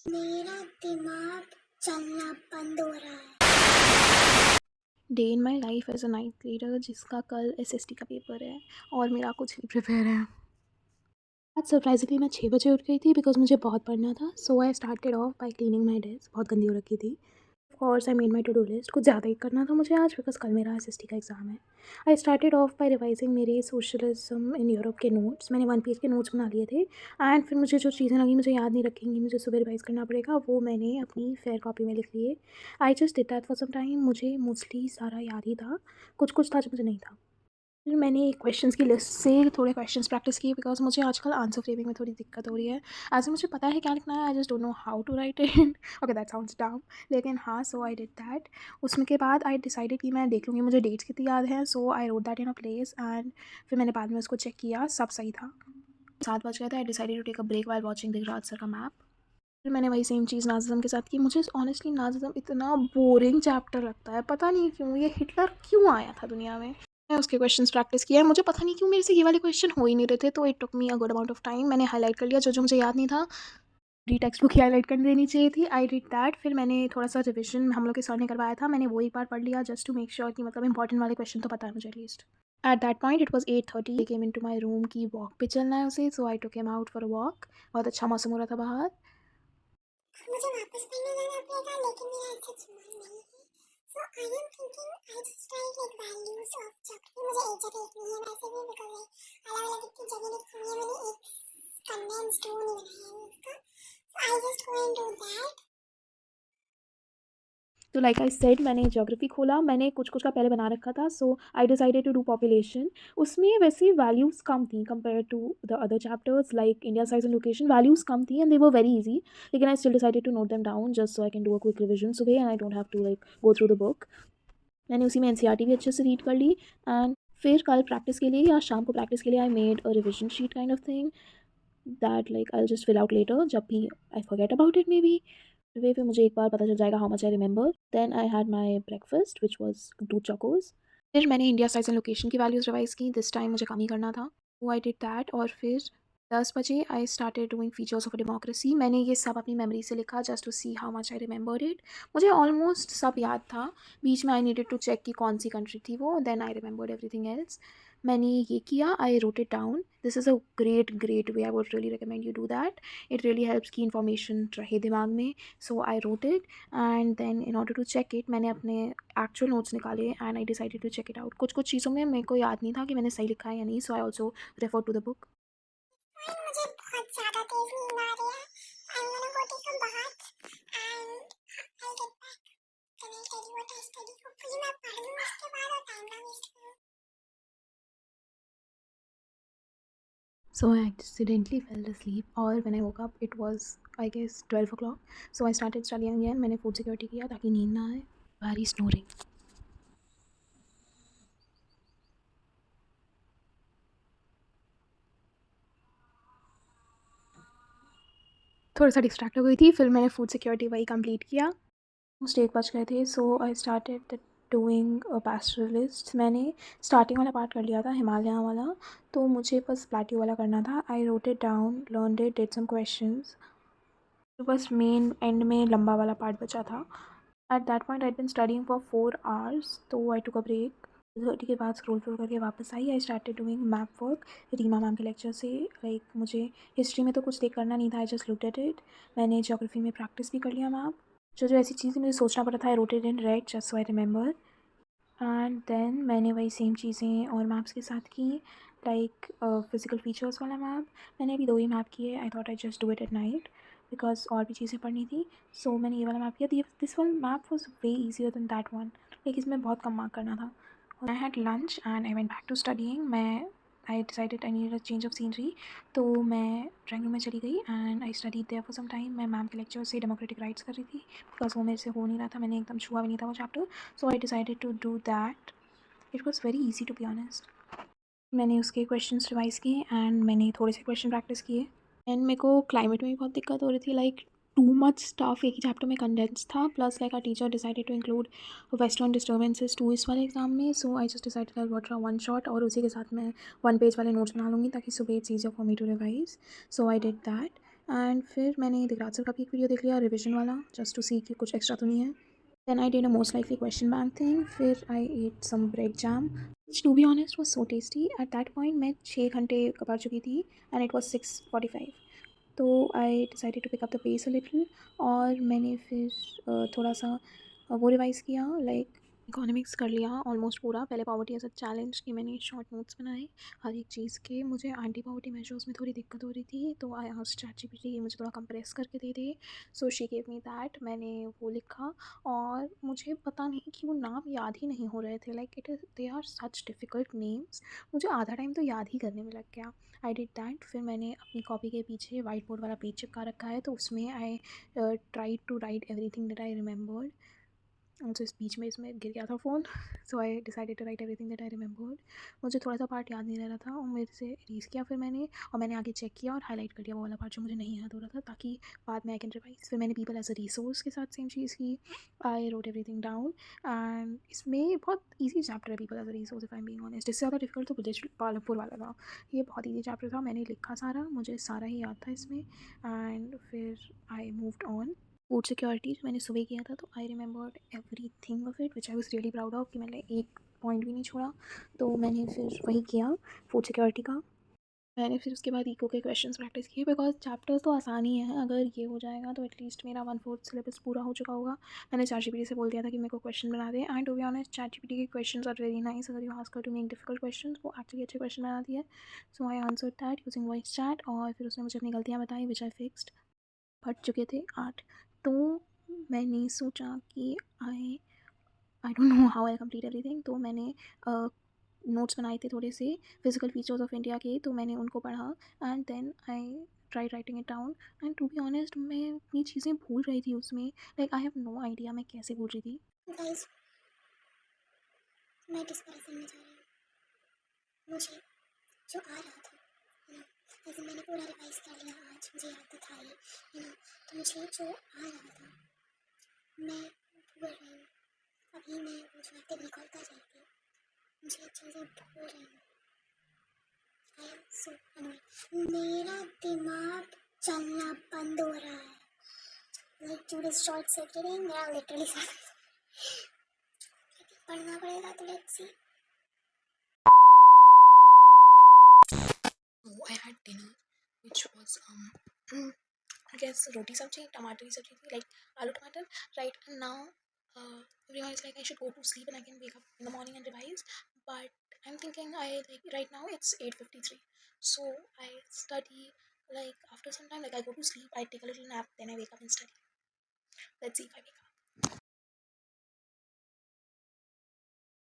मेरा दिमाग चलना बंद हो रहा है। Day in my life as a night reader जिसका कल एसएसटी का पेपर है और मेरा कुछ नहीं प्रिपेयर है। आज सरप्राइजिंगली मैं 6 बजे उठ गई थी बिकॉज मुझे बहुत पढ़ना था। So I started off by cleaning my desk, बहुत गंदी हो रखी थी। Course I made my to do list, कुछ ज़्यादा ही करना था मुझे आज बिकॉज कल मेरा एसएसटी का एग्ज़ाम है। आई स्टार्टेड ऑफ बाई रिवाइजिंग मेरे सोशलिज्म इन यूरोप के नोट्स। मैंने 1 पेज के नोट्स बना लिए थे एंड फिर मुझे जो चीज़ें लगी मुझे याद नहीं रखेंगी, मुझे सुबह रिवाइज करना पड़ेगा, वो मैंने अपनी फेयर कॉपी में लिख लिए। I just did that for some time. मुझे मोस्टली सारा याद ही था, कुछ कुछ था जो मुझे नहीं था। फिर मैंने क्वेश्चंस की लिस्ट से थोड़े क्वेश्चंस प्रैक्टिस किए बिकॉज मुझे आजकल आंसर फ्रेमिंग में थोड़ी दिक्कत हो रही है। ऐसे मुझे पता है क्या लिखना है, I just don't know how to write it. Okay that sounds dumb, लेकिन हाँ, सो आई डिड दैट। उसमें के बाद आई डिसाइडेड कि मैं देख लूँगी मुझे डेट्स कितनी याद हैं। So I wrote that in a place and फिर मैंने बाद में उसको चेक किया, सब सही था। 7 बज गए थे। I decided to take a break while watching Dilraj sir का मैप। फिर मैंने वही सेम चीज़ नाज़िज़म के साथ की। मुझे ऑनेस्टली नाज़िज़म इतना बोरिंग चैप्टर लगता है, पता नहीं क्यों। ये हिटलर क्यों आया था दुनिया में। मैं उसके क्वेश्चंस प्रैक्टिस किया है। मुझे पता नहीं क्यों मेरे से ये वाले क्वेश्चन हो ही नहीं रहे थे, तो it took me a good amount of time. मैंने हाईलाइट कर लिया जो जो मुझे याद नहीं था। पूरी टेक्स्ट बुक ही हाईलाइट कर देनी चाहिए थी। आई डिड दैट। फिर मैंने थोड़ा सा रिविजन हम लोग के सर ने करवाया था, मैंने वो एक बार पढ़ लिया जस्ट टू मेक श्योर कि मतलब इंपॉर्टेंट वाले क्वेश्चन तो पता है मुझे at least. At that point it was 8:30। I came into my room की वॉक पे चलना है उसे, so I took him out for a walk. बहुत अच्छा मौसम हो रहा था बाहर। मुझे वापस पढ़ने जाना पड़ेगा लेकिन मेरा ऐसा जुनून नहीं है। So I am thinking I just write like values of geography. मुझे एक जगह लिखनी है वैसे भी बिकॉज अलग अलग इतनी जगह लिखनी है। मैंने एक कंडेंस्ड वो नहीं बनाया है उसका। So I just go and do that. तो लाइक आई सेड, मैंने ज्योग्राफी खोला, मैंने कुछ कुछ का पहले बना रखा था। So I decided to do population. उसमें वैसे वैल्यूज़ कम थी compare to the other chapters like India size and location. Values कम थी and they were very easy, लेकिन I still decided to note them down just so I can do a quick revision सुबह and I don't have to like go through the book. मैंने उसी में NCERT भी अच्छे से read कर ली। And फिर कल प्रैक्टिस के लिए या शाम को प्रैक्टिस के लिए I made a revision sheet kind of thing that like I just fill out later जब भी I forget about it maybe. वे फिर मुझे एक बार पता चल जाएगा how much I remember. Then I had my breakfast which was 2 chocos. फिर मैंने इंडिया साइज एंड लोकेशन की वैल्यूज़ रिवाइज की, दिस टाइम मुझे कम ही करना था। वो आई डिड दैट। और फिर 10 बजे I started doing features of a democracy. मैंने ये सब अपनी मेमोरी से लिखा just to see how much I remember it. मुझे ऑलमोस्ट सब याद था, बीच में आई नीडेड टू चेक कि कौन सी कंट्री थी वो। Then I remembered everything else. मैंने ये किया, I wrote it down. This is a great great way, I would really recommend you do that. It really helps की इन्फॉर्मेशन रहे दिमाग में। So I wrote it and then in order to check it मैंने अपने actual notes निकाले and I decided to check it out. कुछ कुछ चीज़ों में मेरे को याद नहीं था कि मैंने सही लिखा है या नहीं, so I also refer to the book. मुझे बहुत ज़्यादा तेज नींद आ रही है। I am gonna go take a bath and I get back. Can I tell you what I study? Hopefully मैं पढ़ लूँ उसके बाद और टाइम ना वेस्ट करूँ। So I accidentally fell asleep, और when I woke up it was I guess 12 o'clock. So I started studying again. मैंने फूड सिक्योरिटी किया ताकि नींद ना आए। भारी स्नोरिंग। थोड़ा सा डिस्ट्रैक्ट हो गई थी, फिर मैंने फूड सिक्योरिटी वही कंप्लीट किया। ऑलमोस्ट 1 बज गए थे। So I started the doing a pastoralist. मैंने स्टार्टिंग वाला पार्ट कर लिया था, हिमालय वाला, तो मुझे बस प्लेट्यू वाला करना था। I wrote it down, learned it, did some questions. तो बस मेन एंड में लंबा वाला पार्ट बचा था। At that point I been studying for 4 hours, तो आई टुक अ ब्रेक। 30 के बाद स्क्रॉल थ्रू करके वापस आई। I started doing map work Reema ma'am के लेक्चर से। लाइक मुझे हिस्ट्री में तो कुछ देख करना नहीं था, I just looked at it. मैंने ज्योग्राफी में प्रैक्टिस भी कर लिया मैप। जो जो ऐसी चीज़ें मुझे सोचना पड़ा था, I wrote it in red just so I remember. And then मैंने वही सेम चीज़ें और मैप्स के साथ की। लाइक फिजिकल फीचर्स वाला मैप मैंने अभी 2 ही मैप किए। I thought I just do it at night because और भी चीज़ें पढ़नी थी। सो मैंने ये वाला मैप किया। This one map was way easier than that one, लेकिन इसमें बहुत कम मार्क करना था। I had lunch and I went back to studying. I decided I need a change of scenery, तो मैं ड्राइंग रूम में चली गई and I study there for some time. मैं मैम के लेक्चर से डेमोक्रेटिक राइट्स कर रही थी बिकॉज वो मेरे से हो नहीं रहा था, मैंने एकदम छुआ भी नहीं था वो chapter. So I decided to do that. It was very easy to be honest. मैंने उसके क्वेश्चंस रिवाइज़ किए एंड मैंने थोड़े से क्वेश्चन प्रैक्टिस किए। एंड मेरे को क्लाइमेट में भी बहुत दिक्कत हो रही थी, लाइक टू मच स्टफ एक ही चैप्टर में कंडेंस था, plus like our teacher decided to include western disturbances to इस वाले एग्जाम में। So I just decided I got one shot और उसी के साथ मैं 1 पेज वाले नोट्स बना लूँगी ताकि सुबह it's easier for me to revise. So I did that. And फिर मैंने दिगराज सर का भी एक वीडियो देख लिया रिविजन वाला, जस्ट टू सी कि कुछ एक्स्ट्रा तो नहीं है। Then I did a most likely question bank thing, फिर I ate some bread jam, to be honest was so tasty. At that point मैं 6 घंटे पढ़ चुकी थी एंड इट वॉज 6:45। तो I decided to pick up the pace a little, और मैंने फिर थोड़ा सा वो रिवाइज़ किया, लाइक इकोनॉमिक्स कर लिया ऑलमोस्ट पूरा। पहले पॉवर्टी एज अ चैलेंज की मैंने शॉर्ट नोट्स बनाए हर एक चीज़ के। मुझे एंटी पॉवर्टी मेजर्स में थोड़ी दिक्कत हो रही थी, तो आई आस्क्ड चैटजीपीटी मुझे थोड़ा कंप्रेस करके दे दे। So she gave me that, मैंने वो लिखा। और मुझे पता नहीं कि वो नाम याद ही नहीं हो रहे थे, like it is they are such difficult names. मुझे आधा टाइम तो याद ही करने में लग गया। आई डिड दैट। फिर मैंने अपनी कॉपी के पीछे वाइट बोर्ड वाला पेज चिपका रखा है, तो उसमें I try to write everything that I remembered. तो इस बीच में इसमें गिर गया था phone. So I decided to write everything that I remembered. मुझे थोड़ा सा पार्ट याद नहीं रह रहा था और मेरे से इरेज़ किया फिर मैंने, और मैंने आगे चेक किया और हाईलाइट कर दिया वो वाला पार्ट जो मुझे नहीं याद हो रहा था, ताकि बाद में आई कैन रिवाइज। फिर मैंने पीपल एज अ रिसोर्स के साथ सेम चीज़ की। I wrote everything down. And इसमें बहुत ईजी चैप्टर है people as a resource, if I am being honest. इससे ज़्यादा डिफिकल्ट तो बुलिश पालमपुर वाला था। ये बहुत ईजी चैप्टर था, मैंने लिखा सारा, मुझे सारा ही याद था इसमें। एंड फिर I moved on. Food security जो मैंने सुबह किया था, तो I remembered every thing of it which I was really proud of, कि मैंने एक पॉइंट भी नहीं छोड़ा। तो मैंने फिर वही किया फूड सिक्योरिटी का। मैंने फिर उसके बाद इको के क्वेश्चंस प्रैक्टिस किए, बिकॉज चैप्टर्स तो आसान ही है। अगर ये हो जाएगा तो एटलीस्ट मेरा 1/4 सिलेबस पूरा हो चुका होगा। मैंने चैटजीपीटी से बोल दिया था कि मेरे को क्वेश्चन बना दे, and to be honest ChatGPT के क्वेश्चंस आर वेरी नाइस। अगर you ask her to make difficult questions, वो एक्चुअली अच्छे क्वेश्चन बनाती है। So I answered that using voice chat, और फिर उसने मुझे अपनी गलतियाँ बताई विच आई फिक्स्ड। पढ़ चुके थे 8। तो मैंने सोचा कि I don't know how I complete everything. तो मैंने नोट्स बनाए थे थोड़े से फिजिकल फीचर्स ऑफ इंडिया के, तो मैंने उनको पढ़ा and then I try writing it down. And to be honest मैं अपनी चीज़ें भूल रही थी उसमें, like I have no idea मैं कैसे भूल रही थी। गाइस, मैं डिस्कशन में जा रही हूँ। मुझे जो आ रहा था, यू नो, जैसे मैंने पूरा रिवाइज कर लिया आज, मुझे याद तो था ही, यू नो, तो मुझे जो आ रहा था मैं भूल रही हूँ। अभी मैं वो जो एक्टिव रिकॉल कर रही थी, मुझे चीज़ें भूल रही हूँ। I am so annoying. मेरा दिमाग चलना बंद हो रहा है, like to this short circuiting मेरा लिटरली पढ़ना पड़ेगा, तो let's see. So I had dinner, which was I guess roti sabji, tomato sabji thi, like aloo tomato. Right and now, everyone is like I should go to sleep and I can wake up in the morning and revise. But I'm thinking I like right now it's 8:53, so I study like after some time. Like I go to sleep, I take a little nap, then I wake up and study. Let's see if I wake up.